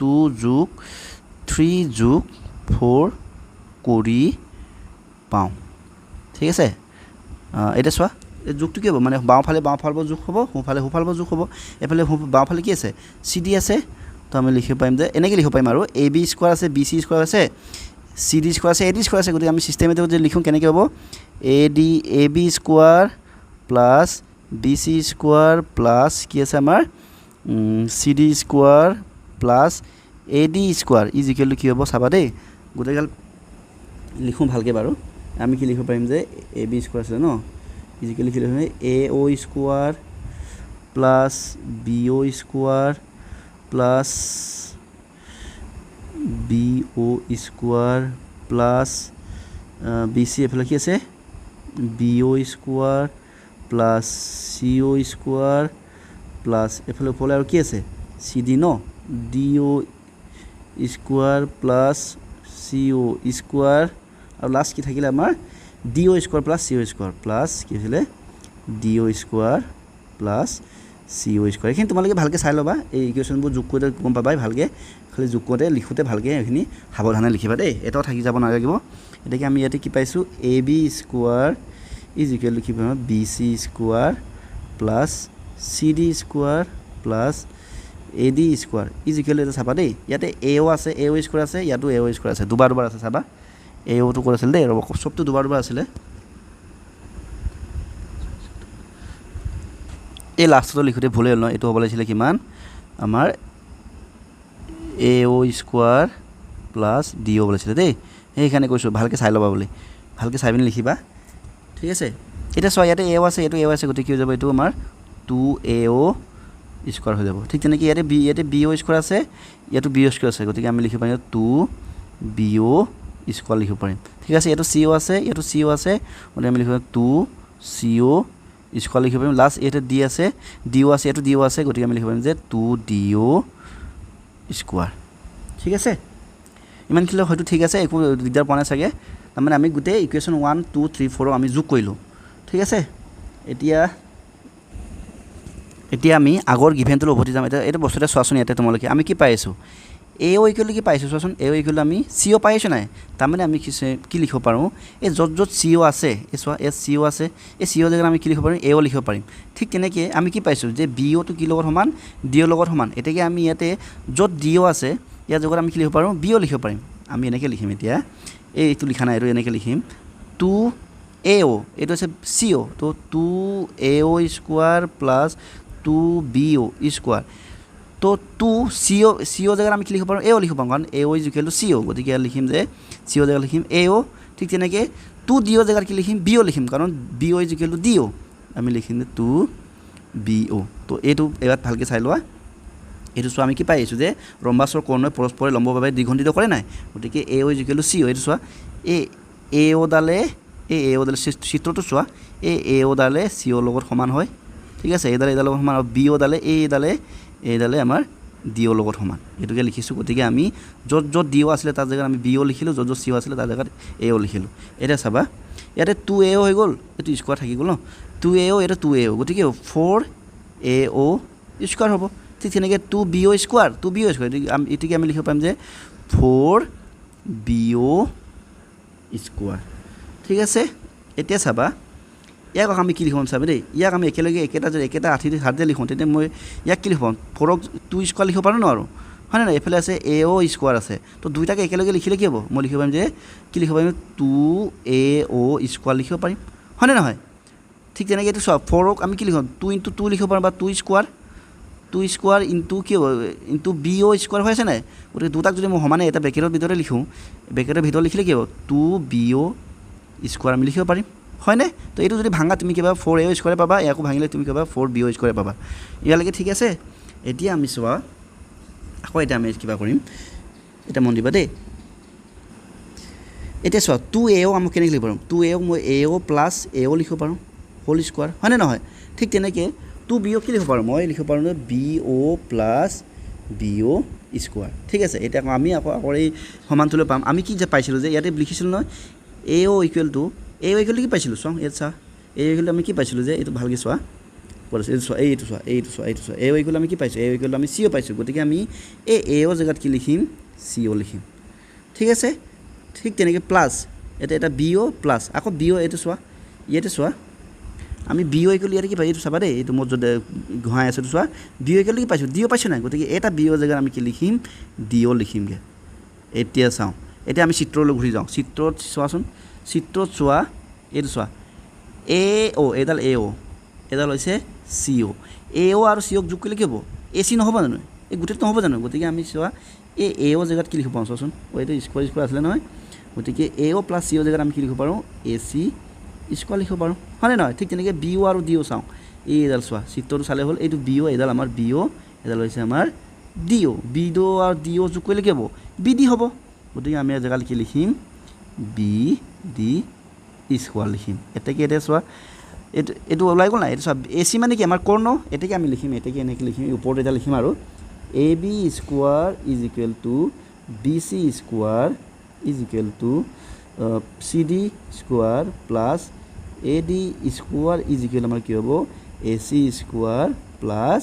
2 যোগ 3 যোগ 4 কৰি পাওঁ ঠিক আছে এতিয়া চোৱা এই যোগটো কি হ'ব মানে বাওঁফালে যোগ হ'ব সোঁফালে যোগ হ'ব এইফালে বাওঁফালে কি আছে চি ডি আছে তো আমি লিখিব পাৰিম যে এনেকৈ লিখিব পাৰিম আৰু এ বি স্কোৱাৰ আছে বি চি স্কোৱাৰ আছে চি ডি স্কোৱাৰ আছে এ ডি স্কোৱাৰ আছে গতিকে আমি চিষ্টেমেটিক যদি লিখোঁ কেনেকৈ হ'ব A B square plus B C square plus কি আছে আমাৰ C D square plus A D square is equal to কি হ'ব চাবা দেই গোটেইগাল লিখোঁ ভালকৈ বাৰু আমি কি লিখিব পাৰিম যে এ বি স্কোৱাৰ আছিলে ন ইজ ইকুৱেল টু কি লিখিম A O' square plus B O' square plus B O' square plus B C এফালে কি আছে B O' square plus C O' square plus এফালে ওপৰলৈ আৰু কি আছে চি ডি ন D O' square plus CO square আৰু লাষ্ট কি থাকিলে আমাৰ DO square plus CO square plus কি হৈছিলে DO square plus CO square এইখিনি তোমালোকে ভালকে চাই ল'বা এই ইকুৱেশ্যনবোৰ যোগ কৰোঁতে গম পাবাই ভালকে খালি যোগ কৰোঁতে লিখোঁতে ভালকে এইখিনি সাৱধানে লিখিবা দেই এটাও থাকি যাব নালাগিব এটাকে আমি ইয়াতে কি পাইছোঁ AB square is equal to কি পাম BC square plus CD square plus AD square is equal two এটা চাবা দেই ইয়াতে AO আছে AO স্কোয়াৰ আছে ইয়াতো AO স্কোয়াৰ আছে দুবাৰ দুবাৰ আছে চাবা AOটো ক'ত আছিল দেই ৰ'ব চবটো দুবাৰ দুবাৰ আছিলে এই লাষ্টটো লিখোঁতে ভুলে হ'ল ন এইটো হ'ব লাগিছিলে কিমান আমাৰ AO স্কোয়াৰ প্লাস DO হ'ব লাগিছিলে দেই সেইকাৰণে কৈছোঁ ভালকৈ চাই ল'বা বুলি ভালকৈ চাই পিনি লিখিবা ঠিক আছে এতিয়া চোৱা ইয়াতে AO আছে এইটো AO আছে গতিকে কি হৈ যাব এইটো আমাৰ 2AO স্কোয়াৰ হৈ যাব ঠিক তেনেকৈ ইয়াতে BO স্কোয়াৰ আছে ইয়াতো BO স্কোয়াৰ আছে গতিকে আমি লিখিব পাৰিম 2BO স্কোয়াৰ লিখিব পাৰিম ঠিক আছে এইটো CO আছে ইয়াতো CO আছে গতিকে আমি লিখিব 2CO স্কোয়ার লিখিব পাৰিম লাষ্ট এইটো D আছে DO আছে এইটো DO আছে গতিকে আমি লিখিব পাৰিম যে 2DO স্কোয়াৰ ঠিক আছে ইমানখিনি হয়তো ঠিক আছে একো দিগদাৰ পোৱা নাই চাগে তাৰমানে আমি গোটেই ইকুৱেশ্যন 1 2 3 4 আমি যোগ কৰিলোঁ ঠিক আছে এতিয়া আমি আগৰ গিভেনটো উভতি যাম এটা বস্তুটা চোৱাচোন ইয়াতে তোমালোকে আমি কি পাই আছোঁ AO ইকুৱেল কি পাইছোঁ চোৱাচোন AO ইকুৱেল আমি CO পাই আছোঁ নাই তাৰমানে আমি কি লিখিব পাৰোঁ এই য'ত CO আছে এই চোৱা এই CO আছে এই CO জেগাত আমি কি লিখিব পাৰিম AO লিখিব পাৰিম ঠিক তেনেকৈ আমি কি পাইছোঁ যে BOটো কি লগত সমান DO লগত সমান এতেকে আমি ইয়াতে য'ত DO আছে ইয়াৰ জেগাত আমি কি লিখিব পাৰোঁ BO লিখিব পাৰিম আমি এনেকৈ লিখিম এতিয়া এইটো লিখা নাই এইটো এনেকৈ লিখিম 2AO এইটো আছে CO তো 2AO square plus 2BO square তো 2CO জেগাত আমি কি লিখিব পাৰোঁ AO লিখিব পাৰোঁ কাৰণ AO is equal two CO গতিকে লিখিম যে CO জেগাত লিখিম AO ঠিক তেনেকৈ 2DO জেগাত কি লিখিম BO লিখিম কাৰণ BO is equal two DO আমি লিখিম যে 2BO তো এইটো এবাৰ ভালকৈ চাই লোৱা এইটো চোৱা আমি কি পাই আহিছোঁ যে ৰম্বাছৰ কৰ্ণই পৰস্পৰে লম্বভাৱে দ্বিখণ্ডিত কৰে নাই গতিকে AO is equal two CO এইটো চোৱা এই AO ডালে চিত্ৰটো চোৱা এই AO ডালে CO লগত সমান হয় ঠিক আছে এইডালে লগত সমান আৰু BO ডালে এইডালে আমাৰ DO লগত সমান এইটোকে লিখিছোঁ গতিকে আমি য'ত DO আছিলে তাৰ জেগাত আমি BO লিখিলোঁ য'ত CO আছিলে তাৰ জেগাত AO লিখিলোঁ এতিয়া চাবা ইয়াতে 2AO হৈ গ'ল এইটো স্কোয়াৰ থাকি গ'ল ন 2AO এটা 2AO গতিকে 4AO স্কোয়াৰ হ'ব ঠিক তেনেকৈ 2BO স্কোয়াৰ এটিকে আমি লিখিব পাৰিম যে 4BO স্কোয়াৰ ঠিক আছে এতিয়া চাবা ইয়াক আমি কি লিখিম চাবি দেই ইয়াক আমি একেলগে একেটা হাতে লিখোঁ তেতিয়া মই ইয়াক কি লিখিব 4ক 2 স্কোয়াৰ লিখিব পাৰোঁ ন আৰু হয় নাই এইফালে আছে AO স্কোয়াৰ আছে তো দুইটাকে একেলগে লিখিলে কি হ'ব মই লিখিব পাৰিম যে কি লিখিব পাৰিম 2AO স্কোয়াৰ লিখিব পাৰিম হয়নে নহয় ঠিক তেনেকৈ এইটো চোৱা 4ক আমি কি লিখিম 2 × 2 লিখিব পাৰোঁ বা 2 স্কোয়াৰ ইনটু কি হ'ব ইনটু BO স্কোয়াৰ হৈ আছে নাই গতিকে দুটাক যদি মই সমানে এটা ব্ৰেকেটৰ ভিতৰতে লিখোঁ ব্ৰেকেটৰ ভিতৰত লিখিলে কি হ'ব 2BO স্কোয়াৰ আমি লিখিব পাৰিম হয়নে তো এইটো যদি ভাঙা তুমি কিবা 4AO স্কোয়াৰ পাবা ইয়াকো ভাঙিলে তুমি কিবা 4BO স্কোয়াৰ পাবা ইয়ালৈকে ঠিক আছে এতিয়া আমি চোৱা আকৌ এতিয়া আমি কিবা কৰিম এটা মন দিবা দেই এতিয়া চোৱা 2AO আমি কেনেকৈ লিখিব পাৰোঁ 2AO মই AO প্লাছ AO লিখিব পাৰোঁ হোল স্কোয়াৰ হয়নে নহয় ঠিক তেনেকৈ 2BO কি লিখিব পাৰোঁ মই লিখিব পাৰোঁ BO প্লাছ BO স্কোয়াৰ ঠিক আছে এতিয়া আমি আকৌ এই সমান্তৰাল পাম আমি কি যে পাইছিলোঁ যে ইয়াতে লিখিছিলোঁ নহয় AO ইকুৱেল টু কি পাইছিলোঁ চোৱা ইয়াত চোৱা AO ইকুৱেল আমি কি পাইছিলোঁ যে এইটো ভালকৈ চোৱা ক'ত আছে এইটো চোৱা AO ইকুৱেল আমি কি পাইছোঁ AO ইকুৱেল আমি CO পাইছোঁ গতিকে আমি এই AO জেগাত কি লিখিম CO লিখিম ঠিক আছে ঠিক তেনেকৈ প্লাছ এটা BO প্লাছ আকৌ BO এইটো চোৱা ইয়াতে চোৱা আমি BO ইকুৱেল ইয়াতে কি পাই এইটো চাবা দেই এইটো মোৰ য'ত ঘূৰাই আছোঁ চোৱা BO ইকুৱেল কি পাইছোঁ DO পাইছোঁ নাই গতিকে এটা BO জেগাত আমি কি লিখিম DO লিখিমগৈ এতিয়া চাওঁ এতিয়া আমি চিত্ৰলৈ ঘূৰি যাওঁ চিত্ৰত চোৱাচোন চিত্ৰত চোৱা এইটো চোৱা AO এডাল হৈছে CO AO আৰু COক যোগ কৰিলে কি হ'ব AC নহ'ব জানো এই গোটেইটো নহ'ব জানো গতিকে আমি চোৱা এই AO জেগাত কি লিখিব পাৰোঁ চোৱাচোন এইটো স্কোয়াৰ আছিলে নহয় গতিকে AO প্লাছ CO জেগাত আমি কি লিখিব পাৰোঁ AC স্কোয়াৰ লিখিব পাৰোঁ হয়নে নহয় ঠিক তেনেকৈ BO আৰু DO চাওঁ এইডাল চোৱা চিত্ৰটো চালে হ'ল এইটো BO এডাল আমাৰ BO এডাল হৈছে আমাৰ DO আৰু DO যোগ কৰিলে কি হ'ব BD হ'ব গতিকে আমি এই জেগাত কি লিখিম BD স্কোয়াৰ লিখিম এতিয়া চোৱা এইটো ওলাই গ'ল নাই এইটো চোৱা AC মানে কি আমাৰ কৰ্ণ এতেকে আমি লিখিম এতেকে এনেকৈ লিখিম ওপৰত এটা লিখিম আৰু AB square is equal two BC square is equal to CD square plus AD square is equal আমাৰ কি হ'ব AC square plus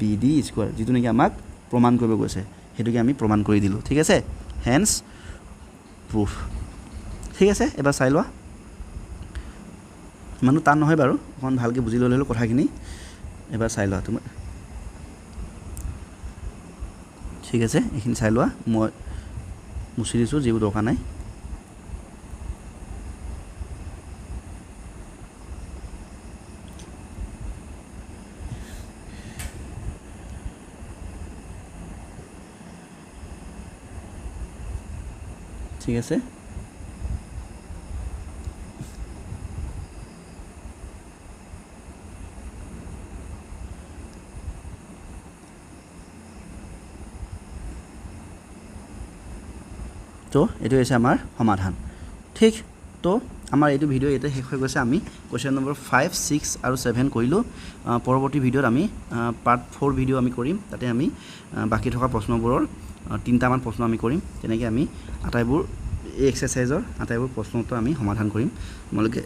BD square যিটো নেকি আমাক প্ৰমাণ কৰিব গৈছে সেইটোকে আমি প্ৰমাণ কৰি দিলোঁ ঠিক আছে হেন্স প্ৰুফ ঠিক আছে এবাৰ চাই লোৱা ইমানো টান নহয় বাৰু অকণ ভালকৈ বুজি ল'লে হ'ল কথাখিনি এবাৰ চাই লোৱা তুমি ঠিক আছে এইখিনি চাই লোৱা মই মুছি দিছোঁ যিবোৰ দৰকাৰ নাই ঠিক আছে তো এইটো হৈছে আমাৰ সমাধান ঠিক তো আমাৰ এইটো ভিডিঅ' ইয়াতে শেষ হৈ গৈছে আমি কুৱেশ্যন নম্বৰ 5, 6 আৰু 7 কৰিলোঁ পৰৱৰ্তী ভিডিঅ'ত আমি পাৰ্ট 4 ভিডিঅ' আমি কৰিম তাতে আমি বাকী থকা প্ৰশ্নবোৰৰ 3টামান প্ৰশ্ন আমি কৰিম তেনেকৈ আমি আটাইবোৰ এই এক্সাৰচাইজৰ আটাইবোৰ প্ৰশ্ন উত্তৰ আমি সমাধান কৰিম তোমালোকে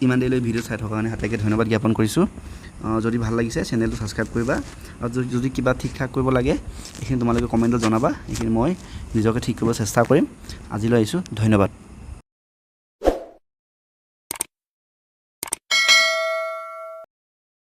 ইমান দেৰিলৈ ভিডিঅ' চাই থকাৰ কাৰণে হাতেকে ধন্যবাদ জ্ঞাপন কৰিছোঁ যদি ভাল লাগিছে চেনেলটো ছাবস্ক্ৰাইব কৰিবা আৰু যদি কিবা ঠিক ঠাক কৰিব লাগে এইখিনি তোমালোকে কমেণ্টত জনাবা এইখিনি মই নিজকে ঠিক কৰিব চেষ্টা কৰিম আজিলৈ আহিছোঁ ধন্যবাদ